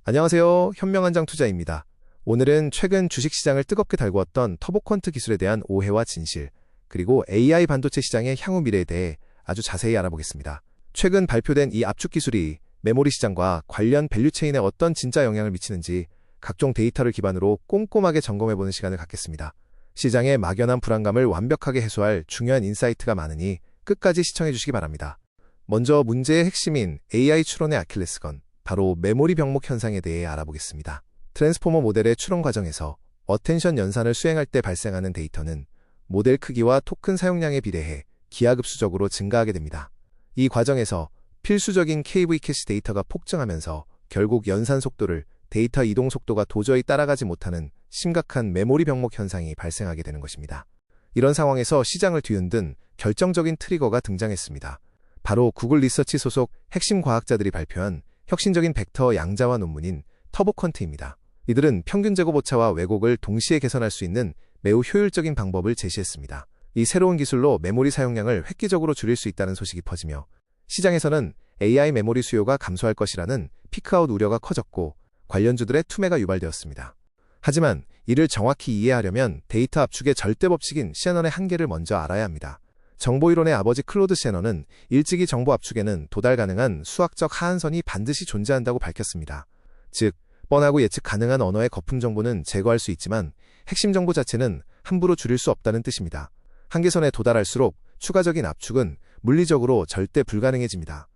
안녕하세요. 현명한장 투자입니다. 오늘은 최근 주식시장을 뜨겁게 달구었던 터보퀀트 기술에 대한 오해와 진실, 그리고 AI 반도체 시장의 향후 미래에 대해 아주 자세히 알아보겠습니다. 최근 발표된 이 압축 기술이 메모리 시장과 관련 밸류체인에 어떤 진짜 영향을 미치는지 각종 데이터를 기반으로 꼼꼼하게 점검해보는 시간을 갖겠습니다. 시장의 막연한 불안감을 완벽하게 해소할 중요한 인사이트가 많으니 끝까지 시청해주시기 바랍니다. 먼저 문제의 핵심인 AI 추론의 아킬레스건, 바로 메모리 병목 현상에 대해 알아보겠습니다. 트랜스포머 모델의 추론 과정에서 어텐션 연산을 수행할 때 발생하는 데이터는 모델 크기와 토큰 사용량에 비례해 기하급수적으로 증가하게 됩니다. 이 과정에서 필수적인 KV 캐시 데이터가 폭증하면서 결국 연산 속도를 데이터 이동 속도가 도저히 따라가지 못하는 심각한 메모리 병목 현상이 발생하게 되는 것입니다. 이런 상황에서 시장을 뒤흔든 결정적인 트리거가 등장했습니다. 바로 구글 리서치 소속 핵심 과학자들이 발표한 혁신적인 벡터 양자화 논문인 터보퀀트입니다. 이들은 평균 제곱 오차와 왜곡을 동시에 개선할 수 있는 매우 효율적인 방법을 제시했습니다. 이 새로운 기술로 메모리 사용량을 획기적으로 줄일 수 있다는 소식이 퍼지며 시장에서는 AI 메모리 수요가 감소할 것이라는 피크아웃 우려가 커졌고 관련주들의 투매가 유발되었습니다. 하지만 이를 정확히 이해하려면 데이터 압축의 절대 법칙인 셰넌의 한계를 먼저 알아야 합니다. 정보이론의 아버지 클로드 셰넌은 일찍이 정보 압축에는 도달 가능한 수학적 하한선이 반드시 존재한다고 밝혔습니다. 즉, 뻔하고 예측 가능한 언어의 거품 정보는 제거할 수 있지만 핵심 정보 자체는 함부로 줄일 수 없다는 뜻입니다. 한계선에 도달할수록 추가적인 압축은 물리적으로 절대 불가능해집니다.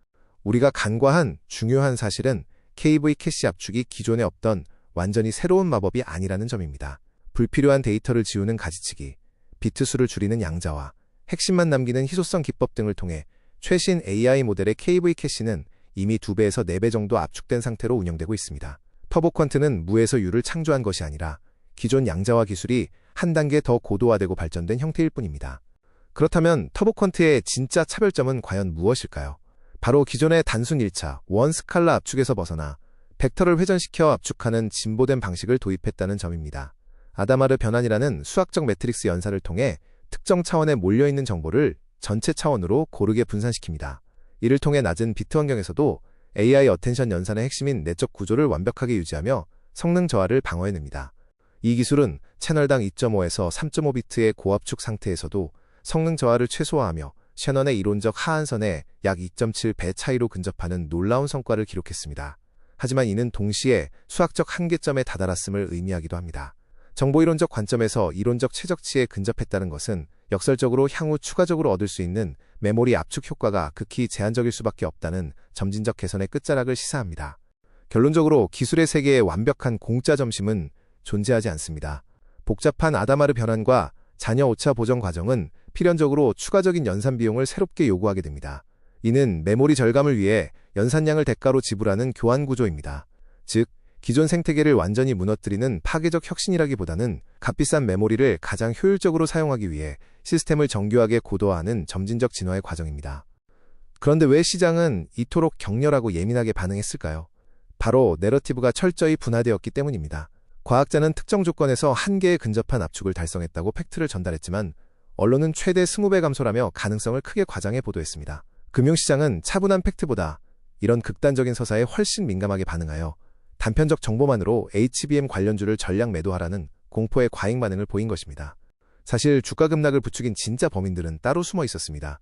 우리가 간과한 중요한 사실은 KV 캐시 압축이 기존에 없던 완전히 새로운 마법이 아니라는 점입니다. 불필요한 데이터를 지우는 가지치기, 비트 수를 줄이는 양자화, 핵심만 남기는 희소성 기법 등을 통해 최신 AI 모델의 KV 캐시는 이미 2배에서 4배 정도 압축된 상태로 운영되고 있습니다. 터보퀀트는 무에서 유를 창조한 것이 아니라 기존 양자화 기술이 한 단계 더 고도화되고 발전된 형태일 뿐입니다. 그렇다면 터보퀀트의 진짜 차별점은 과연 무엇일까요? 바로 기존의 단순 1차, 원 스칼라 압축에서 벗어나 벡터를 회전시켜 압축하는 진보된 방식을 도입했다는 점입니다. 아다마르 변환이라는 수학적 매트릭스 연산을 통해 특정 차원에 몰려있는 정보를 전체 차원으로 고르게 분산시킵니다. 이를 통해 낮은 비트 환경에서도 AI 어텐션 연산의 핵심인 내적 구조를 완벽하게 유지하며 성능 저하를 방어해냅니다. 이 기술은 채널당 2.5에서 3.5비트의 고압축 상태에서도 성능 저하를 최소화하며 셰넌의 이론적 하한선에 약 2.7배 차이로 근접하는 놀라운 성과를 기록했습니다. 하지만 이는 동시에 수학적 한계점에 다다랐음을 의미하기도 합니다. 정보이론적 관점에서 이론적 최적치에 근접했다는 것은 역설적으로 향후 추가적으로 얻을 수 있는 메모리 압축 효과가 극히 제한적일 수밖에 없다는 점진적 개선의 끝자락을 시사합니다. 결론적으로 기술의 세계에 완벽한 공짜 점심은 존재하지 않습니다. 복잡한 아다마르 변환과 잔여 오차 보정 과정은 필연적으로 추가적인 연산 비용을 새롭게 요구하게 됩니다. 이는 메모리 절감을 위해 연산량을 대가로 지불하는 교환 구조입니다. 즉, 기존 생태계를 완전히 무너뜨리는 파괴적 혁신이라기보다는 값비싼 메모리를 가장 효율적으로 사용하기 위해 시스템을 정교하게 고도화하는 점진적 진화의 과정입니다. 그런데 왜 시장은 이토록 격렬하고 예민하게 반응했을까요? 바로 내러티브가 철저히 분화되었기 때문입니다. 과학자는 특정 조건에서 한계에 근접한 압축을 달성했다고 팩트를 전달했지만 언론은 최대 20배 감소라며 가능성을 크게 과장해 보도했습니다. 금융시장은 차분한 팩트보다 이런 극단적인 서사에 훨씬 민감하게 반응하여 단편적 정보만으로 HBM 관련주를 전량 매도하라는 공포의 과잉 반응을 보인 것입니다. 사실 주가 급락을 부추긴 진짜 범인들은 따로 숨어 있었습니다.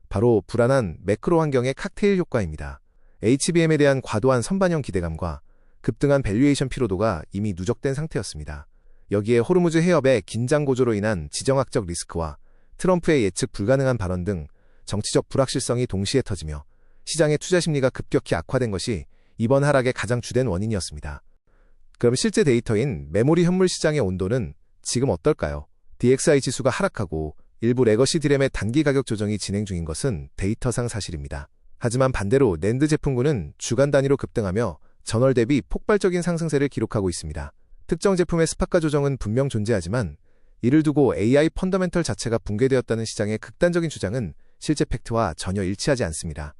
바로 불안한 매크로 환경의 칵테일 효과입니다. HBM에 대한 과도한 선반영 기대감과 급등한 밸류에이션 피로도가 이미 누적된 상태였습니다. 여기에 호르무즈 해협의 긴장 고조로 인한 지정학적 리스크와 트럼프의 예측 불가능한 발언 등 정치적 불확실성이 동시에 터지며 시장의 투자 심리가 급격히 악화된 것이 이번 하락의 가장 주된 원인이었습니다. 그럼 실제 데이터인 메모리 현물 시장의 온도는 지금 어떨까요? DXI 지수가 하락하고 일부 레거시 디램의 단기 가격 조정이 진행 중인 것은 데이터상 사실입니다. 하지만 반대로 낸드 제품군은 주간 단위로 급등하며 전월 대비 폭발적인 상승세를 기록하고 있습니다. 특정 제품의 스파가 조정은 분명 존재하지만 이를 두고 AI 펀더멘털 자체가 붕괴되었다는 시장의 극단적인 주장은 실제 팩트와 전혀 일치하지 않습니다.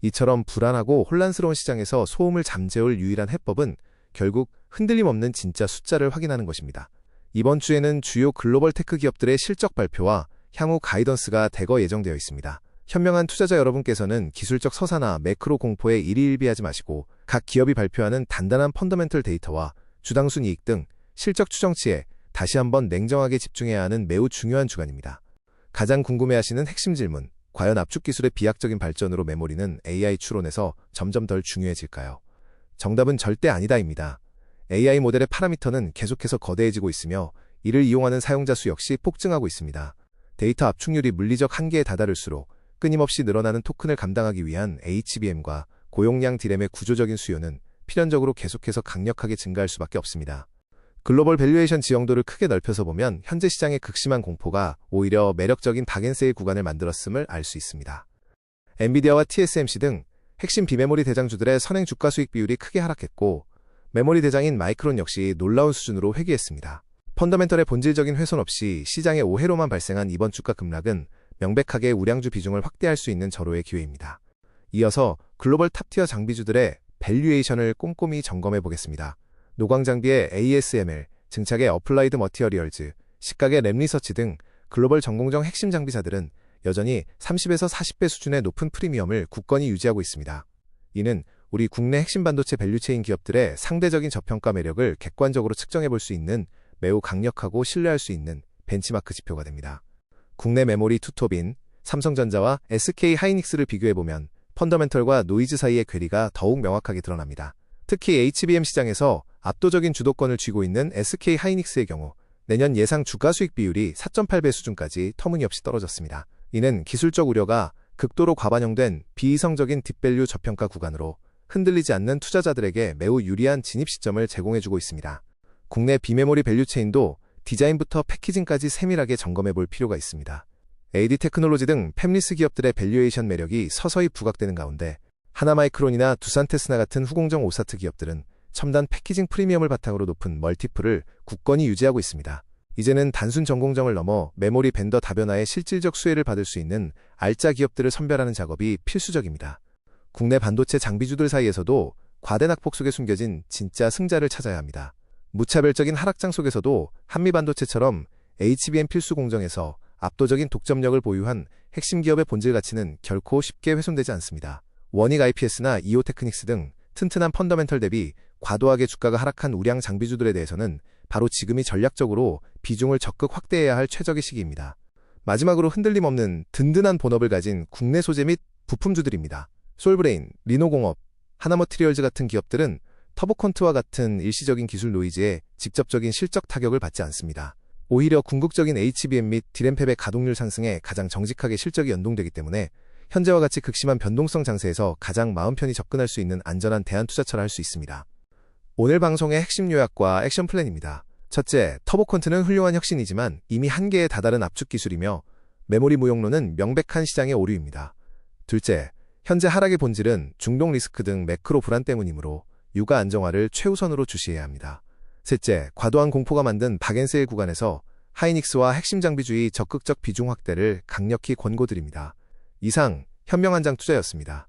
이처럼 불안하고 혼란스러운 시장에서 소음을 잠재울 유일한 해법은 결국 흔들림 없는 진짜 숫자를 확인하는 것입니다. 이번 주에는 주요 글로벌 테크 기업들의 실적 발표와 향후 가이던스가 대거 예정되어 있습니다. 현명한 투자자 여러분께서는 기술적 서사나 매크로 공포에 일희일비하지 마시고 각 기업이 발표하는 단단한 펀더멘털 데이터와 주당 순이익 등 실적 추정치에 다시 한번 냉정하게 집중해야 하는 매우 중요한 주간입니다. 가장 궁금해하시는 핵심 질문, 과연 압축 기술의 비약적인 발전으로 메모리는 AI 추론에서 점점 덜 중요해질까요? 정답은 절대 아니다입니다. AI 모델의 파라미터는 계속해서 거대해지고 있으며 이를 이용하는 사용자 수 역시 폭증하고 있습니다. 데이터 압축률이 물리적 한계에 다다를수록 끊임없이 늘어나는 토큰을 감당하기 위한 HBM과 고용량 D램의 구조적인 수요는 필연적으로 계속해서 강력하게 증가할 수밖에 없습니다. 글로벌 밸류에이션 지형도를 크게 넓혀서 보면 현재 시장의 극심한 공포가 오히려 매력적인 박앤세일 구간을 만들었음을 알 수 있습니다. 엔비디아와 TSMC 등 핵심 비메모리 대장주들의 선행 주가 수익 비율이 크게 하락했고 메모리 대장인 마이크론 역시 놀라운 수준으로 회귀했습니다. 펀더멘털의 본질적인 훼손 없이 시장의 오해로만 발생한 이번 주가 급락은 명백하게 우량주 비중을 확대할 수 있는 절호의 기회입니다. 이어서 글로벌 탑티어 장비주들의 밸류에이션을 꼼꼼히 점검해 보겠습니다. 노광장비의 ASML, 증착의 어플라이드 머티어리얼즈, 식각의 램리서치 등 글로벌 전공정 핵심 장비사들은 여전히 30에서 40배 수준의 높은 프리미엄을 굳건히 유지하고 있습니다. 이는 우리 국내 핵심 반도체 밸류체인 기업들의 상대적인 저평가 매력을 객관적으로 측정해 볼 수 있는 매우 강력하고 신뢰할 수 있는 벤치마크 지표가 됩니다. 국내 메모리 투톱인 삼성전자와 SK 하이닉스를 비교해보면 펀더멘털과 노이즈 사이의 괴리가 더욱 명확하게 드러납니다. 특히 HBM 시장에서 압도적인 주도권을 쥐고 있는 SK 하이닉스의 경우 내년 예상 주가 수익 비율이 4.8배 수준까지 터무니없이 떨어졌습니다. 이는 기술적 우려가 극도로 과반영된 비이성적인 딥밸류 저평가 구간으로 흔들리지 않는 투자자들에게 매우 유리한 진입 시점을 제공해주고 있습니다. 국내 비메모리 밸류체인도 디자인부터 패키징까지 세밀하게 점검해 볼 필요가 있습니다. AD 테크놀로지 등 팹리스 기업들의 밸류에이션 매력이 서서히 부각되는 가운데 하나마이크론이나 두산테스나 같은 후공정 오사트 기업들은 첨단 패키징 프리미엄을 바탕으로 높은 멀티플을 굳건히 유지하고 있습니다. 이제는 단순 전공정을 넘어 메모리 벤더 다변화의 실질적 수혜를 받을 수 있는 알짜 기업들을 선별하는 작업이 필수적입니다. 국내 반도체 장비주들 사이에서도 과대 낙폭 속에 숨겨진 진짜 승자를 찾아야 합니다. 무차별적인 하락장 속에서도 한미반도체처럼 HBM 필수 공정에서 압도적인 독점력을 보유한 핵심 기업의 본질 가치는 결코 쉽게 훼손되지 않습니다. 원익 IPS나 이오테크닉스 등 튼튼한 펀더멘털 대비 과도하게 주가가 하락한 우량 장비주들에 대해서는 바로 지금이 전략적으로 비중을 적극 확대해야 할 최적의 시기입니다. 마지막으로 흔들림 없는 든든한 본업을 가진 국내 소재 및 부품주들입니다. 솔브레인, 리노공업, 하나머티리얼즈 같은 기업들은 터보컨트와 같은 일시적인 기술 노이즈에 직접적인 실적 타격을 받지 않습니다. 오히려 궁극적인 HBM 및 D램 팹의 가동률 상승에 가장 정직하게 실적이 연동되기 때문에 현재와 같이 극심한 변동성 장세에서 가장 마음 편히 접근할 수 있는 안전한 대안 투자처를 할 수 있습니다. 오늘 방송의 핵심 요약과 액션 플랜입니다. 첫째, 터보컨트는 훌륭한 혁신이지만 이미 한계에 다다른 압축 기술이며 메모리 무용론은 명백한 시장의 오류입니다. 둘째, 현재 하락의 본질은 중동 리스크 등 매크로 불안 때문이므로 유가 안정화를 최우선으로 주시해야 합니다. 셋째, 과도한 공포가 만든 박앤세일 구간에서 하이닉스와 핵심 장비주의 적극적 비중 확대를 강력히 권고드립니다. 이상 현명한 장 투자였습니다.